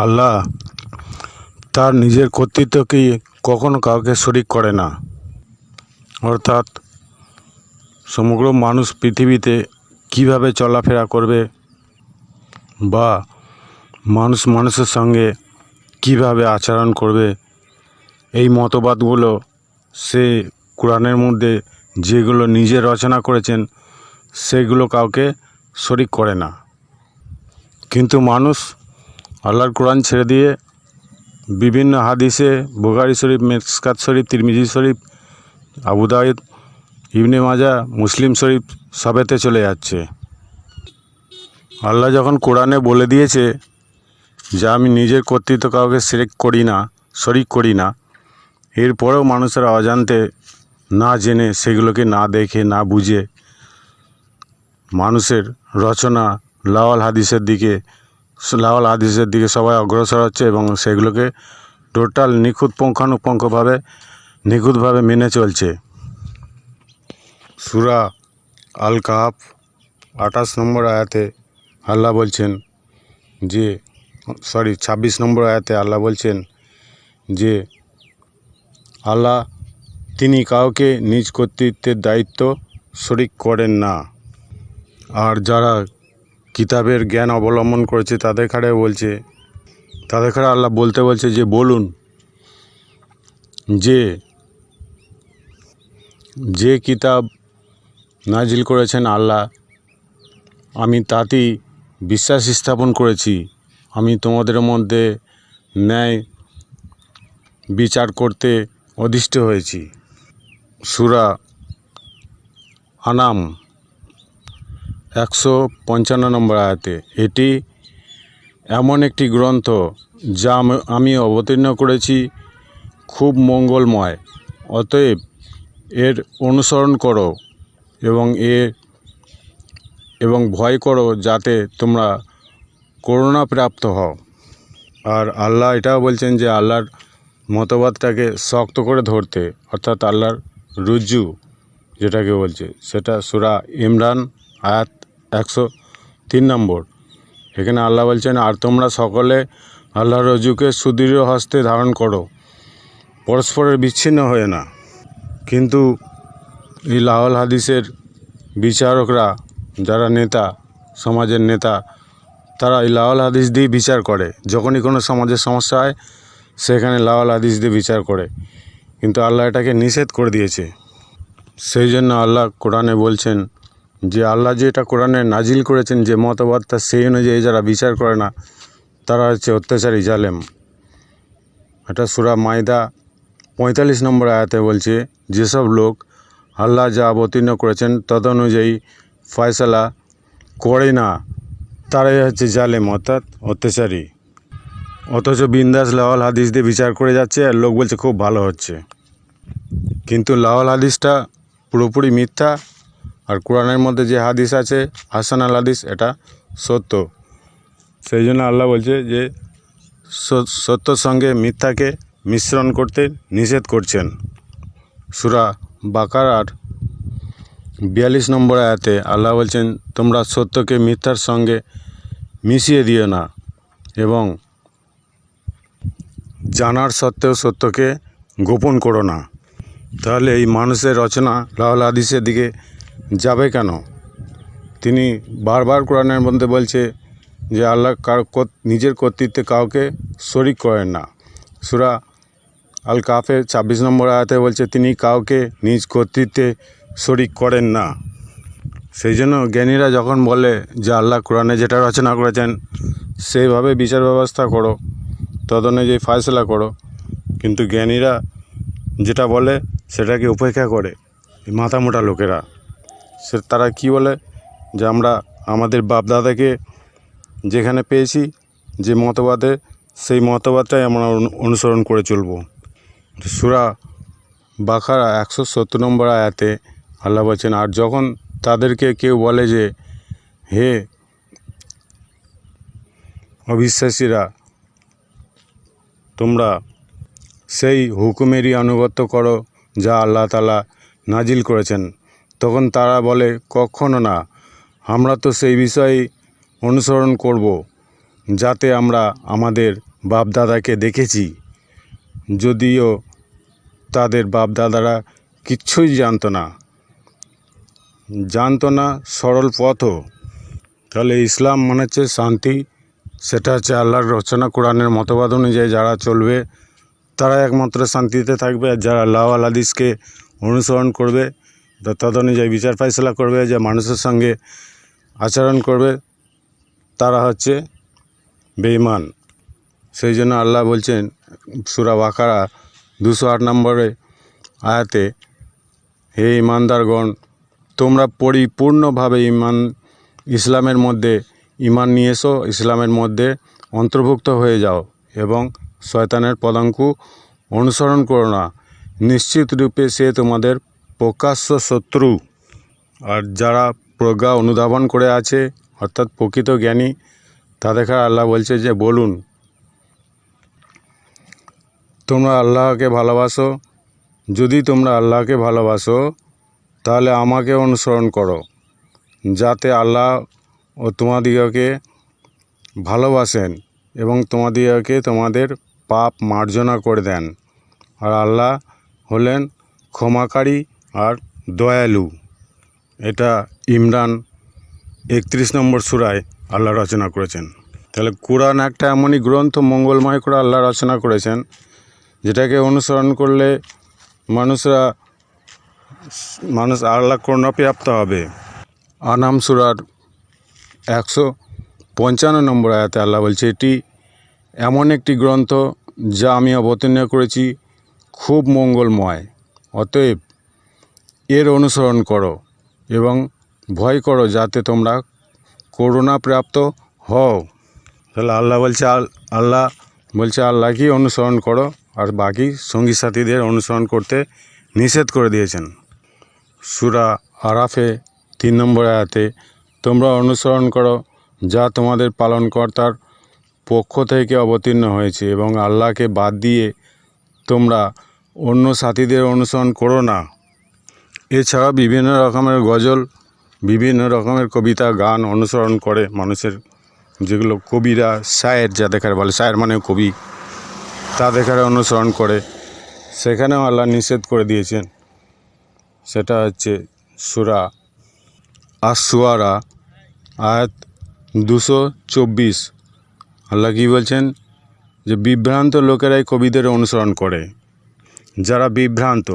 আল্লাহ তার নিজের কর্তৃত্বকে কখনো কাউকে শরিক করে না। অর্থাৎ সমগ্র মানুষ পৃথিবীতে কিভাবে চলাফেরা করবে বা মানুষ মানুষের সঙ্গে কিভাবে আচরণ করবে, এই মতবাদগুলো সে কোরআনের মধ্যে যেগুলো নিজে রচনা করেছেন সেগুলো কাউকে শরিক করে না। কিন্তু মানুষ আল্লাহর কোরআন ছেড়ে দিয়ে বিভিন্ন হাদিসে বুখারী শরীফ, মিশকাত শরীফ, তিরমিজি শরীফ, আবু দাউদ, ইবনে মাজাহ, মুসলিম শরীফ সবেতে চলে যাচ্ছে। আল্লাহ যখন কোরআনে বলে দিয়েছে যে আমি নিজের কর্তৃত্ব কাউকে শরিক করি না, এরপরেও মানুষের অজান্তে না জেনে সেগুলোকে না দেখে না বুঝে মানুষের রচনা লাওয়াল হাদিসের দিকে সবাই অগ্রসর হচ্ছে এবং সেগুলোকে টোটাল নিখুঁতভাবে মেনে চলছে। সূরা আল কাহফ 28 নম্বর আয়াতে আল্লাহ বলছেন যে 26 নম্বর আয়াতে আল্লাহ বলছেন যে আল্লাহ তিনি কাউকে নিজ কর্তৃত্বের দায়িত্ব শরিক করেন না। আর যারা কিতাবের জ্ঞান অবলম্বন করেছে তাদের খাড়ে আল্লাহ বলতে বলছে যে বলুন যে কিতাব নাজিল করেছেন আল্লাহ, আমি তাতেই বিশ্বাস স্থাপন করেছি। আমি তোমাদের মধ্যে ন্যায় বিচার করতে অধিষ্ঠিত হয়েছি। সূরা আনাম 155 নম্বর আয়াতে এটি এমন একটি গ্রন্থ যা আমি অবতীর্ণ করেছি, খুব মঙ্গলময়। অতএব এর অনুসরণ করো এবং ভয় করো যাতে তোমরা করুণাপ্রাপ্ত হও। আর আল্লাহ এটাও বলছেন যে আল্লাহর মতবাদটাকে শক্ত করে ধরতে, অর্থাৎ আল্লাহর রুজু যেটাকে বলছে সেটা সূরা ইমরান আয়াত 103 নম্বর। এখানে আল্লাহ বলছেন আর তোমরা সকলে আল্লাহর রুজুকে সুদৃঢ় হস্তে ধারণ করো, পরস্পরের বিচ্ছিন্ন হয়ে না। কিন্তু এই লাওয়াল হাদিসের বিচারকরা, যারা সমাজের নেতা, তারা এই লাওয়াল হাদিস দিয়ে বিচার করে। যখনই কোনো সমাজের সমস্যা হয় সেখানে লাওয়াল হাদিস দিয়ে বিচার করে, কিন্তু আল্লাহ এটাকে নিষেধ করে দিয়েছে। সেই জন্য আল্লাহ কোরআনে বলছেন যে আল্লাহ যেটা কোরআনে নাজিল করেছেন যে মতবাদটা, সেই অনুযায়ী যারা বিচার করে না তারা হচ্ছে অত্যাচারী, জালেম। এটা সূরা মাইদা 45 নম্বর আয়াতে বলছে যেসব লোক আল্লাহ যা অবতীর্ণ করেছেন তদনুযায়ী ফয়সালা করে না তারাই হচ্ছে জালেম, অর্থাৎ অত্যাচারী। অথচ বিন্দাস লাওয়াল হাদিস দিয়ে বিচার করে যাচ্ছে আর লোক বলছে খুব ভালো হচ্ছে। কিন্তু লাওয়াল হাদিসটা পুরোপুরি মিথ্যা। আর কোরআনের মধ্যে যে হাদিস আছে হাসান আল হাদিস, এটা সত্য। সেই জন্য আল্লাহ বলছে যে সত্যর সঙ্গে মিথ্যাকে মিশ্রণ করতে নিষেধ করছেন। সূরা বাকারার 42 নম্বর আয়াতে আল্লাহ বলছেন তোমরা সত্যকে মিথ্যার সঙ্গে মিশিয়ে দিও না এবং জানার সত্ত্বেও সত্যকে গোপন করো না। তাহলে এই মানুষের রচনা লাওয়াল হাদিসের দিকে যাবে কেন? তিনি বারবার কোরআনের মধ্যে বলছে যে আল্লাহ নিজের কর্তৃত্বে কাউকে শরিক করেন না। সূরা আল কাহফের 26 নম্বর আয়াতে বলছে তিনি কাউকে নিজ কর্তৃত্বে শরিক করেন না। সেই জন্য জ্ঞানীরা যখন বলে যে আল্লাহ কোরআনে যেটা রচনা করেছেন সেইভাবে বিচার ব্যবস্থা করো, তদনুযায়ী ফয়সালা করো, কিন্তু জ্ঞানীরা যেটা বলে সেটাকে উপেক্ষা করে মাথা মোটা লোকেরা। তারা কি বলে যে আমরা আমাদের বাপদাদাকে যেখানে পেয়েছি যে মতবাদে, সেই মতবাদটাই আমরা অনুসরণ করে চলব। সূরা বাকারা 170 নম্বর আয়াতে আল্লাহ বলছেন আর যখন তাদেরকে কেউ বলে যে হে অবিশ্বাসীরা, তোমরা সেই হুকুমেরই আনুগত্য করো যা আল্লাহ তাআলা নাজিল করেছেন, তখন তারা বলে কখনো না, আমরা তো সেই বিষয় অনুসরণ করব যাতে আমরা আমাদের বাপদাদাকে দেখেছি, যদিও তাদের বাপদাদারা কিচ্ছুই জানতো না সরল পথও। তাহলে ইসলাম মানে হচ্ছে শান্তি, সেটা হচ্ছে আল্লাহর রচনা কোরআনের মতবাদ অনুযায়ী যারা চলবে তারা একমাত্র শান্তিতে থাকবে। আর যারা আল্লাহ আল হাদিসকে অনুসরণ করবে, তদ অনুযায়ী বিচার ফাইসলা করবে, যে মানুষের সঙ্গে আচরণ করবে, তারা হচ্ছে বেঈমান। সেই জন্য আল্লাহ বলছেন সূরা বাকারা 208 নম্বরে আয়াতে, হে ঈমানদারগণ, তোমরা পরিপূর্ণভাবে ইসলামের মধ্যে ঈমান নিয়ে এসো, ইসলামের মধ্যে অন্তর্ভুক্ত হয়ে যাও এবং শয়তানের পদাঙ্ক অনুসরণ করো না, নিশ্চিত রূপে সে তোমাদের প্রকাশ্য শত্রু। আর যারা প্রজ্ঞা অনুধাবন করে আছে, অর্থাৎ প্রকৃত জ্ঞানী, তাদেরকে আল্লাহ বলছে যে বলুন, তোমরা আল্লাহকে ভালোবাসো, যদি তোমরা আল্লাহকে ভালোবাসো তাহলে আমাকে অনুসরণ করো, যাতে আল্লাহ ও তোমাদিগকে ভালোবাসেন এবং তোমাদিগকে তোমাদের পাপ মার্জনা করে দেন। আর আল্লাহ হলেন ক্ষমাকারী আর দয়ালু। এটা ইমরান 31 নম্বর সূরায় আল্লাহ রচনা করেছেন। তাহলে কোরআন একটা এমনই গ্রন্থ, মঙ্গলময় করে আল্লাহ রচনা করেছেন, যেটাকে অনুসরণ করলে মানুষ আল্লাহ করুণাপ্রাপ্ত হবে। আনাম সূরার 155 নম্বর আয়াতে আল্লাহ বলছে, এটি এমন একটি গ্রন্থ যা আমি অবতীর্ণ করেছি, খুব মঙ্গলময়, অতএব এর অনুসরণ করো এবং ভয় করো, যাতে তোমরা করুণাপ্রাপ্ত হও। তাহলে আল্লাহ বলছে আল্লাহকেই অনুসরণ করো, আর বাকি সঙ্গী সাথীদের অনুসরণ করতে নিষেধ করে দিয়েছেন। সূরা আরাফে 3 নম্বর আয়াতে, তোমরা অনুসরণ করো যা তোমাদের পালনকর্তার পক্ষ থেকে অবতীর্ণ হয়েছে এবং আল্লাহকে বাদ দিয়ে তোমরা অন্য সাথীদের অনুসরণ করো না। এছাড়া বিভিন্ন রকমের গজল, বিভিন্ন রকমের কবিতা, গান অনুসরণ করে মানুষের, যেগুলো কবিরা, শায়ের যাদের বলে, শায়ের মানে কবি, তাদের অনুসরণ করে, সেখানেও আল্লাহ নিষেধ করে দিয়েছেন। সেটা হচ্ছে সূরা আশ-শুআরা আয়াত 224। আল্লাহ কী বলছেন, যে বিভ্রান্ত লোকেরাই কবিদের অনুসরণ করে। যারা বিভ্রান্ত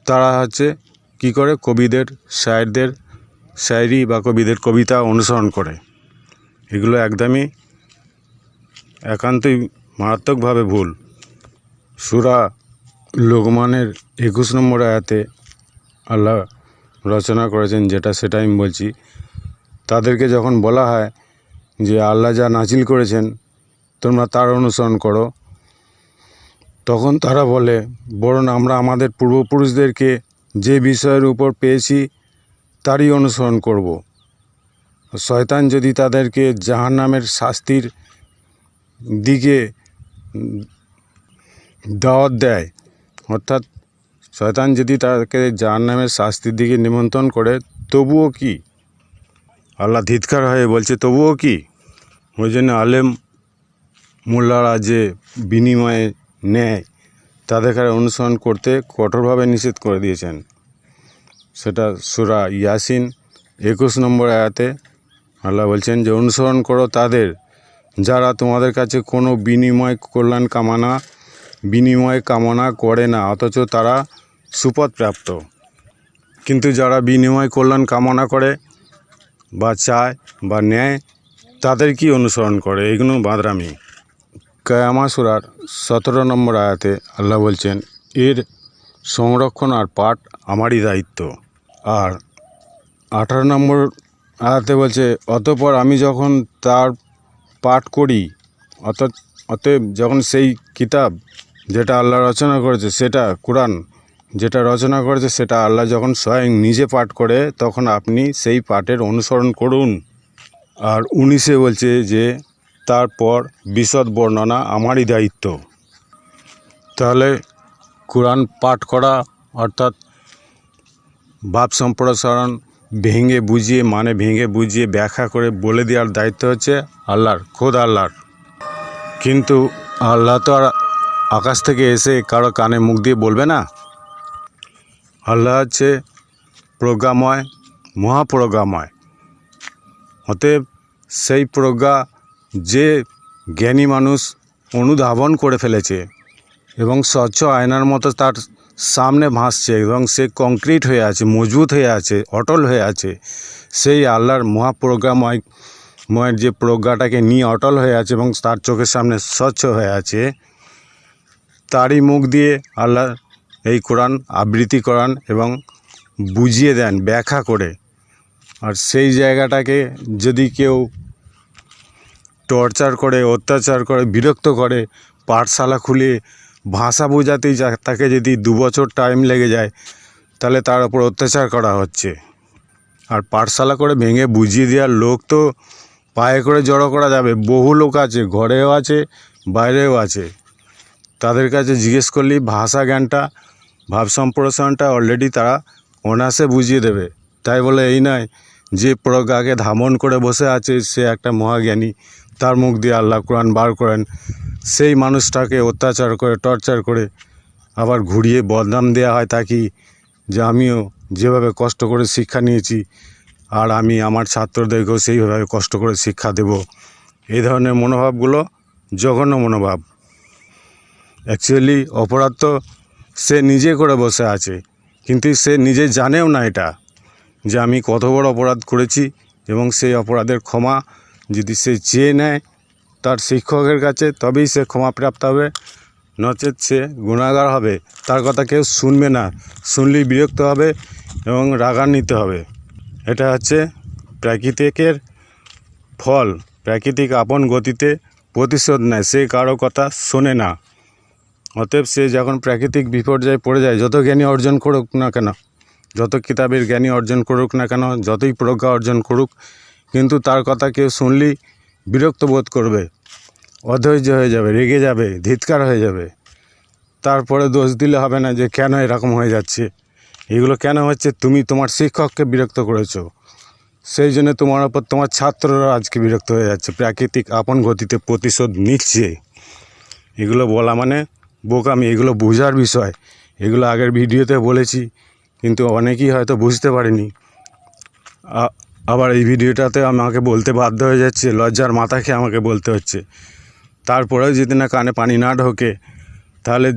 তারা হচ্ছে কী করে, কবিদের, শায়েরদের শায়েরি বা কবিদের কবিতা অনুসরণ করে। এগুলো একদমই একান্তই মারাত্মকভাবে ভুল। সূরা লোকমানের 21 নম্বর আয়াতে আল্লাহ রচনা করেছেন, সেটা আমি বলছি। তাদেরকে যখন বলা হয় যে আল্লাহ যা নাজিল করেছেন তোমরা তার অনুসরণ করো, তখন তারা বলে, বরং আমরা আমাদের পূর্বপুরুষদেরকে যে বিষয়ের উপর পেয়েছি তারই অনুসরণ করব। শয়তান যদি তাদেরকে জাহান্নামের শাস্তির দিকে দাওয়াত দেয়, অর্থাৎ শয়তান যদি তাকে জাহান্নামের শাস্তির দিকে নিমন্ত্রণ করে, তবুও কি, আল্লাহ ধিৎকার হয়ে বলছে তবুও কি। ওই জন্য আলেম মোল্লারা যে বিনিময়ে নেয়, তাদের অনুসরণ করতে কঠোরভাবে নিষেধ করে দিয়েছেন। সেটা সূরা ইয়াসিন 21 নম্বর আয়াতে আল্লাহ বলছেন যে অনুসরণ করো তাদের, যারা তোমাদের কাছে কোনো বিনিময় কামনা করে না, অথচ তারা সুপথ প্রাপ্ত। কিন্তু যারা বিনিময় কল্যাণ কামনা করে বা চায় বা নেয়, তাদের কি অনুসরণ করে, এগুলো বাঁদরামি। কিয়ামা সূরার 17 নম্বর আয়াতে আল্লাহ বলছেন, এর সংরক্ষণ আর পাঠ আমারই দায়িত্ব। আর 18 নম্বর আয়াতে বলছে, অতঃপর আমি যখন তার পাঠ করি, অতএব যখন সেই কিতাব যেটা আল্লাহ রচনা করেছে, সেটা কোরআন যেটা রচনা করেছে, সেটা আল্লাহ যখন স্বয়ং নিজে পাঠ করে, তখন আপনি সেই পাঠের অনুসরণ করুন। আর 19-এ বলছে যে তারপর বিশদ বর্ণনা আমারই দায়িত্ব। তাহলে কোরআন পাঠ করা অর্থাৎ ভাব সম্প্রসারণ ভেঙে বুঝিয়ে ব্যাখ্যা করে বলে দেওয়ার দায়িত্ব হচ্ছে আল্লাহর, খোদ আল্লাহর। কিন্তু আল্লাহ তো আর আকাশ থেকে এসে কারো কানে মুখ দিয়ে বলবে না। আল্লাহ হচ্ছে প্রজ্ঞাময়, মহাপ্রজ্ঞাময়। অতএব সেই প্রজ্ঞা যে জ্ঞানী মানুষ অনুধাবন করে ফেলেছে এবং স্বচ্ছ আয়নার মতো তার সামনে ভাসছে এবং সে কংক্রিট হয়ে আছে, মজবুত হয়ে আছে, অটল হয়ে আছে, সেই আল্লাহর মহাপ্রজ্ঞাময়ের যে প্রজ্ঞাটাকে নিয়ে অটল হয়ে আছে এবং তার চোখের সামনে স্বচ্ছ হয়ে আছে, তারই মুখ দিয়ে আল্লাহ এই কোরআন আবৃত্তি করান এবং বুঝিয়ে দেন ব্যাখ্যা করে। আর সেই জায়গাটাকে যদি কেউ টর্চার করে, অত্যাচার করে, বিরক্ত করে, পাঠশালা খুলে ভাষা বোঝাতেই তাকে যদি 2 বছর টাইম লেগে যায়, তাহলে তার ওপর অত্যাচার করা হচ্ছে। আর পাঠশালা করে ভেঙে বুঝিয়ে দেওয়ার লোক তো পায়ে করে জড়ো করা যাবে, বহু লোক আছে, ঘরেও আছে, বাইরেও আছে। তাদের কাছে জিজ্ঞেস করলেই ভাষা জ্ঞানটা, ভাব সম্প্রসারণটা অলরেডি তারা অনায়াসে বুঝিয়ে দেবে। তাই বলে এই নয় যে প্রজ্ঞাকে ধামন করে বসে আছে সে একটা মহাজ্ঞানী, তার মুখ দিয়ে আল্লাহ কোরআন বার করেন, সেই মানুষটাকে অত্যাচার করে, টর্চার করে আবার ঘুরিয়ে বদনাম দেওয়া হয় তাকে, যে আমিও যেভাবে কষ্ট করে শিক্ষা নিয়েছি আর আমি আমার ছাত্রদেরকেও সেইভাবে কষ্ট করে শিক্ষা দেব। এই ধরনের মনোভাবগুলো জঘন্য মনোভাব। অ্যাকচুয়ালি অপরাধ তো সে নিজে করে বসে আছে, কিন্তু সে নিজে জানেও না এটা যে আমি কত বড় অপরাধ করেছি, এবং সেই অপরাধের ক্ষমা যদি সে চেয়ে নেয় তার শিক্ষকের কাছে, তবেই সে ক্ষমাপ্রাপ্ত হবে, নচেৎ সে গুনাহগার হবে। তার কথা কেউ শুনবে না, শুনলেই বিরক্ত হবে এবং রাগান্বিত হবে। এটা হচ্ছে প্রাকৃতিকের ফল। প্রাকৃতিক আপন গতিতে প্রতিশোধ নেয়, সে কারো কথা শোনে না। অতএব সে যখন প্রাকৃতিক বিপর্যয়ে পড়ে যায়, যত জ্ঞানী অর্জন করুক না কেন, যত কিতাবের জ্ঞানী অর্জন করুক না কেন, যতই প্রজ্ঞা অর্জন করুক, কিন্তু তার কথা কেউ শুনলেই বিরক্ত বোধ করবে, অধৈর্য হয়ে যাবে, রেগে যাবে, ধিৎকার হয়ে যাবে। তারপরে দোষ দিলে হবে না যে কেন এরকম হয়ে যাচ্ছে, এগুলো কেন হচ্ছে, তুমি তোমার শিক্ষককে বিরক্ত করেছো, সেই জন্য তোমার ওপর তোমার ছাত্ররা আজকে বিরক্ত হয়ে যাচ্ছে, প্রাকৃতিক আপন গতিতে প্রতিশোধ নিচ্ছে। এগুলো বলা মানে বোকামি, এগুলো বোঝার বিষয়। এগুলো আগের ভিডিওতে বলেছি, কিন্তু অনেকেই হয়তো বুঝতে পারেনি। আবার এই ভিডিওটাতে আমাকে বলতে বাধ্য হয়ে যাচ্ছে, লজ্জার মাথা খেয়ে আমাকে বলতে হচ্ছে। তারপরেও যদি না কানে পানি না ঢোকে, তাহলে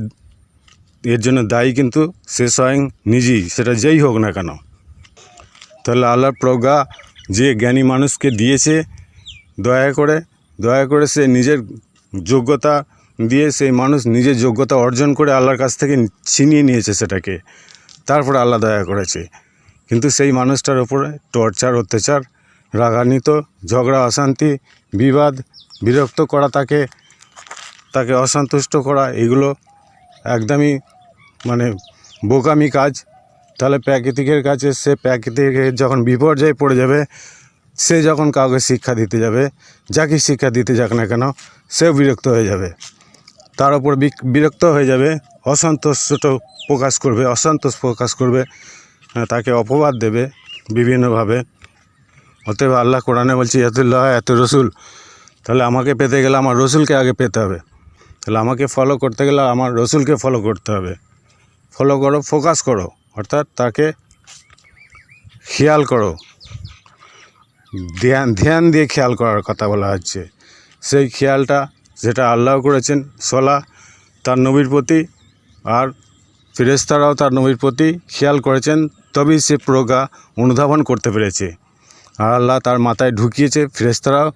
এর জন্য দায়ী কিন্তু সে স্বয়ং নিজেই, সেটা যেই হোক না কেন। তাহলে আল্লাহর প্রজ্ঞা যে জ্ঞানী মানুষকে দিয়েছে, দয়া করে সে নিজের যোগ্যতা দিয়ে, সেই মানুষ নিজের যোগ্যতা অর্জন করে আল্লাহর কাছ থেকে ছিনিয়ে নিয়েছে সেটাকে, তারপরে আল্লাহ দয়া করেছে। কিন্তু সেই মানুষটার ওপরে টর্চার, অত্যাচার, রাগান্বিত, ঝগড়া, অশান্তি, বিবাদ, বিরক্ত করা, তাকে অসন্তুষ্ট করা, এগুলো একদমই মানে বোকামি কাজ। তাহলে প্রাকৃতিকের কাছে, সে প্রাকৃতিকের যখন বিপর্যয়ে পড়ে যাবে, সে যখন কাউকে শিক্ষা দিতে যাবে, যাকে শিক্ষা দিতে যাক না কেন, সেও বিরক্ত হয়ে যাবে, তার ওপর বিরক্ত হয়ে যাবে, অসন্তোষ প্রকাশ করবে, তাকে অপবাদ দেবে বিভিন্নভাবে। অতএব আল্লাহ কোরআনে বলছে ইয়াতুল্লাহ এত রসুল, তাহলে আমাকে পেতে গেলে আমার রসুলকে আগে পেতে হবে, তাহলে আমাকে ফলো করতে গেলে আমার রসুলকে ফলো করতে হবে। ফলো করো, ফোকাস করো, অর্থাৎ তাকে খেয়াল করো, ধ্যান দিয়ে খেয়াল করার কথা বলা হচ্ছে। সেই খেয়ালটা যেটা আল্লাহ করেছেন সলা তার নবীর প্রতি, আর ফেরেশতারাও তার নবীর প্রতি খেয়াল করেছেন, তবেই সে প্রজ্ঞা অনুধাবন করতে পেরেছে। আর আল্লাহ তার মাথায় ঢুকিয়েছে, ফেরেশতারাও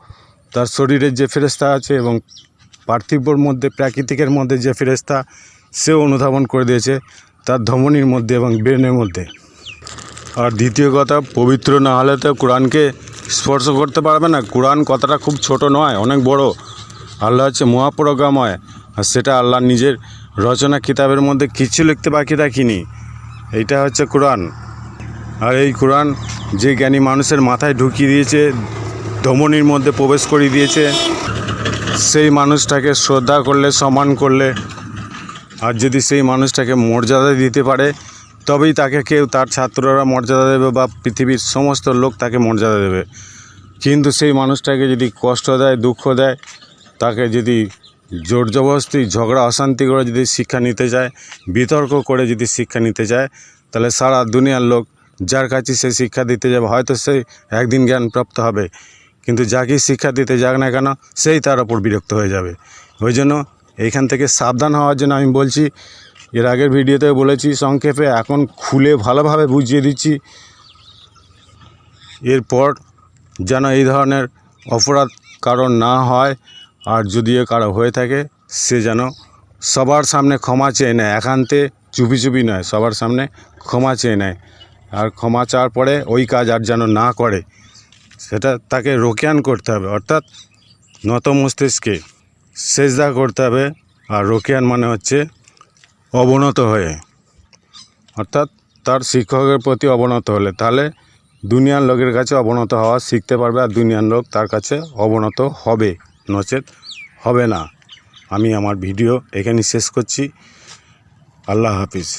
তার শরীরের যে ফেরেশতা আছে এবং পার্থিবর মধ্যে, প্রাকৃতিকের মধ্যে যে ফেরেশতা, সেও অনুধাবন করে দিয়েছে তার ধমনির মধ্যে এবং ব্রেনের মধ্যে। আর দ্বিতীয় কথা, পবিত্র না হলে তো কোরআনকে স্পর্শ করতে পারবে না। কোরআন কথাটা খুব ছোট নয়, অনেক বড়। আল্লাহ হচ্ছে মহাপ্রজ্ঞাময়, আর সেটা আল্লাহ নিজের রচনা কিতাবের মধ্যে কিছু লিখতে বাকি রাখিনি। এইটা হচ্ছে কোরআন। আর এই কোরআন যে জ্ঞানী মানুষের মাথায় ঢুকিয়ে দিয়েছে, ধমনির মধ্যে প্রবেশ করিয়ে দিয়েছে, সেই মানুষটাকে শ্রদ্ধা করলে, সম্মান করলে, আর যদি সেই মানুষটাকে মর্যাদা দিতে পারে, তবেই তাকে কেউ, তার ছাত্ররা মর্যাদা দেবে বা পৃথিবীর সমস্ত লোক তাকে মর্যাদা দেবে। কিন্তু সেই মানুষটাকে যদি কষ্ট দেয়, দুঃখ দেয়, তাকে যদি জোর জবরদস্তি, ঝগড়া অশান্তি করে যদি শিক্ষা নিতে যায়, বিতর্ক করে যদি শিক্ষা নিতে যায়, তাহলে সারা দুনিয়ার লোক যার কাছে সে শিক্ষা দিতে যাবে হয়তো সে একদিন জ্ঞানপ্রাপ্ত হবে, কিন্তু যাকে শিক্ষা দিতে যাক না কেন সেই তার ওপর বিরক্ত হয়ে যাবে। ওই জন্য এইখান থেকে সাবধান হওয়ার জন্য আমি বলছি, এর আগের ভিডিওতে বলেছি সংক্ষেপে, এখন খুলে ভালোভাবে বুঝিয়ে দিচ্ছি। এরপর যেন এই ধরনের অপরাধ কারো না হয়, আর যদিও কারো হয়ে থাকে সে যেন সবার সামনে ক্ষমা চেয়ে নেয়, একান্তে চুপি চুপি নয়, সবার সামনে ক্ষমা চেয়ে নেয়। আর ক্ষমা চাওয়ার পরে ওই কাজ আর যেন না করে, সেটা তাকে রোকেয়ান করতে হবে, অর্থাৎ নত মস্তিষ্কে সেজদা করতে হবে। আর রোকেয়ান মানে হচ্ছে অবনত হয়ে, অর্থাৎ তার শিক্ষকের প্রতি অবনত হলে, তাহলে দুনিয়ার লোকের কাছে অবনত হওয়া শিখতে পারবে, আর দুনিয়ার লোক তার কাছে অবনত হবে, নচেত হবে না। আমি আমার ভিডিও এখানেই শেষ করছি। আল্লাহ হাফিজ।